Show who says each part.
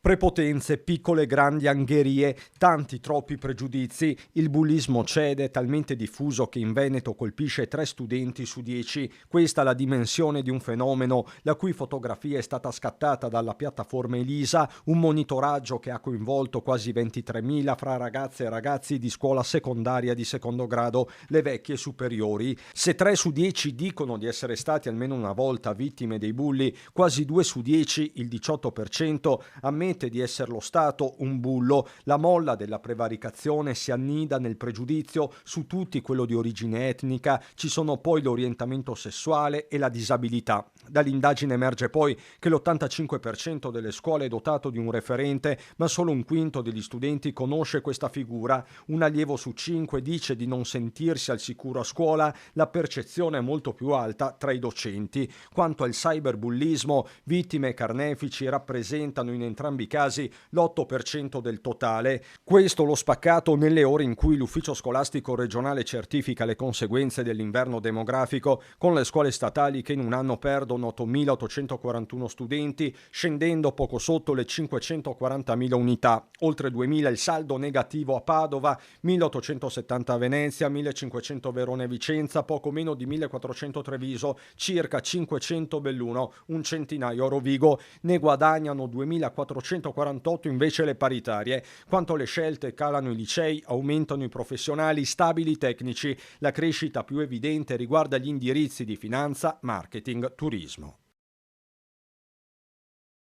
Speaker 1: Prepotenze, piccole e grandi angherie, tanti troppi pregiudizi, il bullismo cede, è talmente diffuso che in Veneto colpisce 3 studenti su 10. Questa è la dimensione di un fenomeno la cui fotografia è stata scattata dalla piattaforma Elisa, un monitoraggio che ha coinvolto quasi 23.000 fra ragazze e ragazzi di scuola secondaria di secondo grado, le vecchie superiori. Se 3 su 10 dicono di essere stati almeno una volta vittime dei bulli, quasi 2 su 10, il 18%, ammette di esserlo stato un bullo. La molla della prevaricazione si annida nel pregiudizio su tutti, quello di origine etnica, ci sono poi l'orientamento sessuale e la disabilità. Dall'indagine emerge poi che l'85% delle scuole è dotato di un referente, ma solo un quinto degli studenti conosce questa figura. Un allievo su 5 dice di non sentirsi al sicuro a scuola, la percezione è molto più alta tra i docenti. Quanto al cyberbullismo, vittime e carnefici rappresentano in entrambi i casi l'8% del totale. Questo lo spaccato nelle ore in cui l'ufficio scolastico regionale certifica le conseguenze dell'inverno demografico, con le scuole statali che in un anno perdono 8.841 studenti, scendendo poco sotto le 540.000 unità. Oltre 2.000 il saldo negativo a Padova, 1.870 a Venezia, 1.500 Verona e Vicenza, poco meno di 1.400 Treviso, circa 500 Belluno, un centinaio a Rovigo. Ne guadagnano 2.448 invece le paritarie. Quanto alle scelte, calano i licei, aumentano i professionali, stabili i tecnici. La crescita più evidente riguarda gli indirizzi di finanza, marketing, turismo.